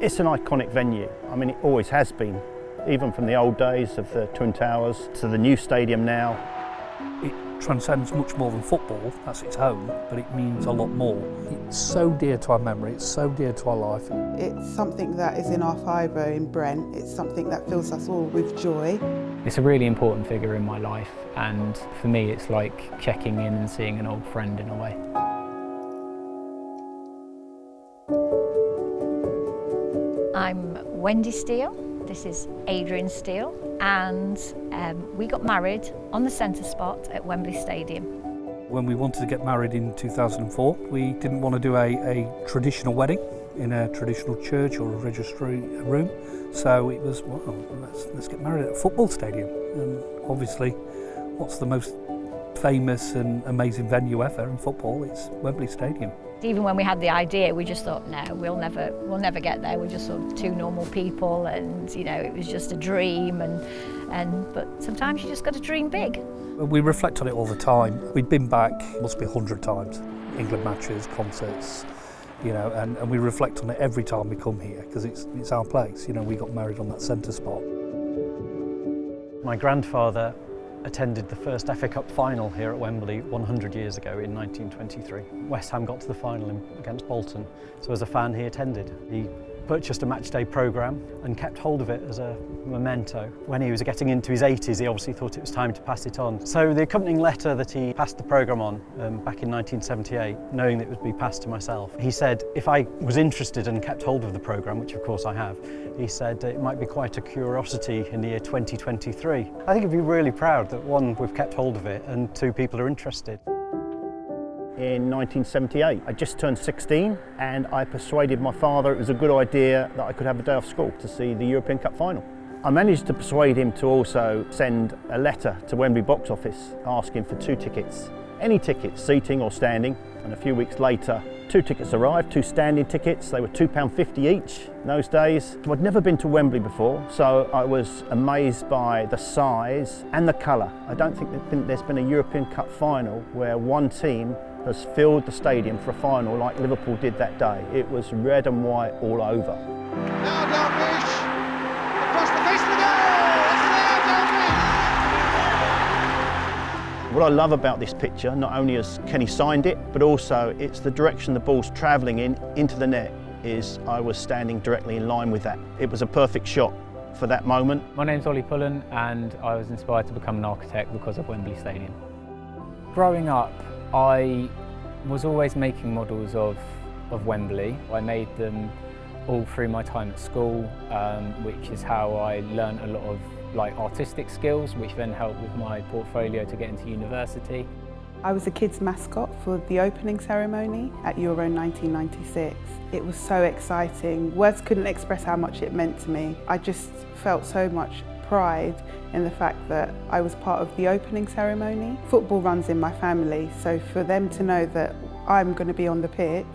It's an iconic venue. I mean, it always has been, even from the old days of the Twin Towers to the new stadium now. It transcends much more than football, that's its home, but it means a lot more. It's so dear to our memory, it's so dear to our life. It's something that is in our fibre in Brent, it's something that fills us all with joy. It's a really important figure in my life, and for me it's like checking in and seeing an old friend in a way. I'm Wendy Steele, this is Adrian Steele, and we got married on the centre spot at Wembley Stadium. When we wanted to get married in 2004, we didn't want to do a traditional wedding in a traditional church or a registry room, so it was, well, let's get married at a football stadium. And obviously, what's the most famous and amazing venue ever in football? It's Wembley Stadium. Even when we had the idea, we just thought, no, we'll never get there. We're just sort of two normal people, and you know, it was just a dream. But sometimes you just got to dream big. We reflect on it all the time. We'd been back, must be 100 times, England matches, concerts, you know, and we reflect on it every time we come here because it's our place. You know, we got married on that centre spot. My grandfather attended the first FA Cup final here at Wembley 100 years ago in 1923. West Ham got to the final against Bolton, so as a fan he attended. He purchased a matchday programme and kept hold of it as a memento. When he was getting into his 80s, he obviously thought it was time to pass it on. So the accompanying letter that he passed the programme on back in 1978, knowing that it would be passed to myself, he said if I was interested and kept hold of the programme, which of course I have, he said it might be quite a curiosity in the year 2023. I think he'd be really proud that one, we've kept hold of it, and two, people are interested. In 1978, I just turned 16 and I persuaded my father it was a good idea that I could have a day off school to see the European Cup final. I managed to persuade him to also send a letter to Wembley box office asking for 2 tickets. Any tickets, seating or standing, and a few weeks later 2 tickets arrived, 2 standing tickets. They were £2.50 each in those days. I'd never been to Wembley before, so I was amazed by the size and the colour. I don't think there's been a European Cup final where one team has filled the stadium for a final like Liverpool did that day. It was red and white all over. Now Dalglish, across the face of the goal, it's there, Dalglish! What I love about this picture, not only has Kenny signed it, but also it's the direction the ball's travelling into the net, is I was standing directly in line with that. It was a perfect shot for that moment. My name's Ollie Pullen, and I was inspired to become an architect because of Wembley Stadium. Growing up, I was always making models of Wembley. I made them all through my time at school, which is how I learned a lot of artistic skills, which then helped with my portfolio to get into university. I was a kids' mascot for the opening ceremony at Euro 1996. It was so exciting. Words couldn't express how much it meant to me. I just felt so much pride in the fact that I was part of the opening ceremony. Football runs in my family, so for them to know that I'm going to be on the pitch,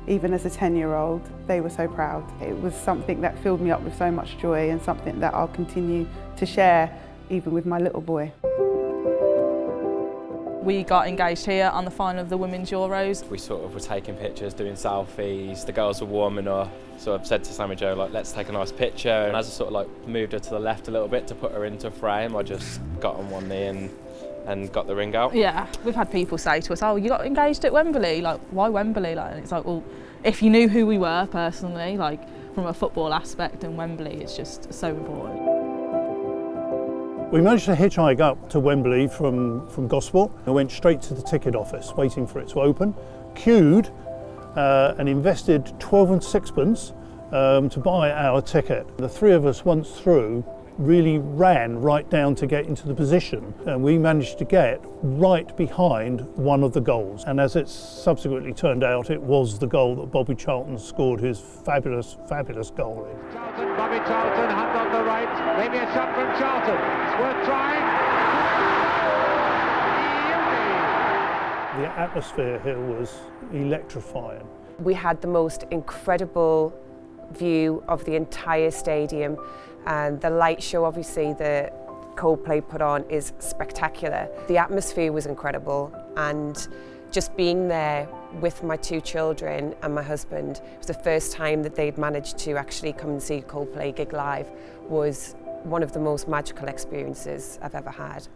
even as a 10-year-old, they were so proud. It was something that filled me up with so much joy and something that I'll continue to share even with my little boy. We got engaged here on the final of the Women's Euros. We sort of were taking pictures, doing selfies, the girls were warming up. So I've said to Sammy Jo, let's take a nice picture. And as I sort of moved her to the left a little bit to put her into a frame, I just got on one knee and got the ring out. Yeah, we've had people say to us, oh, you got engaged at Wembley? Why Wembley? And it's well, if you knew who we were personally, from a football aspect, and Wembley, it's just so important. We managed to hitchhike up to Wembley from Gosport. I went straight to the ticket office, waiting for it to open, queued and invested 12 and sixpence to buy our ticket. The three of us, once through, really ran right down to get into the position, and we managed to get right behind one of the goals. And as it subsequently turned out, it was the goal that Bobby Charlton scored his fabulous, fabulous goal in. Bobby Charlton, hand on the right, maybe a shot from Charlton. It's worth trying. The atmosphere here was electrifying. We had the most incredible view of the entire stadium, and the light show obviously that Coldplay put on is spectacular. The atmosphere was incredible, and Just being there with my 2 children and my husband, it was the first time that they'd managed to actually come and see a Coldplay gig live, was one of the most magical experiences I've ever had.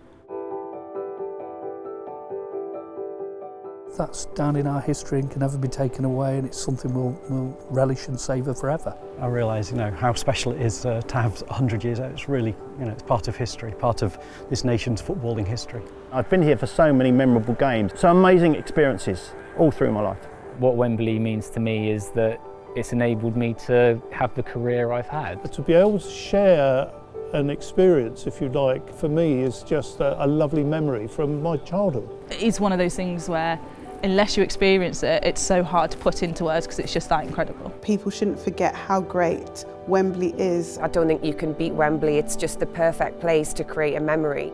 That's down in our history and can never be taken away, and it's something we'll relish and savour forever. I realise, how special it is to have 100 years out. It's really, it's part of history, part of this nation's footballing history. I've been here for so many memorable games, so amazing experiences all through my life. What Wembley means to me is that it's enabled me to have the career I've had. To be able to share an experience, if you like, for me is just a lovely memory from my childhood. It is one of those things where unless you experience it, it's so hard to put into words because it's just that incredible. People shouldn't forget how great Wembley is. I don't think you can beat Wembley. It's just the perfect place to create a memory.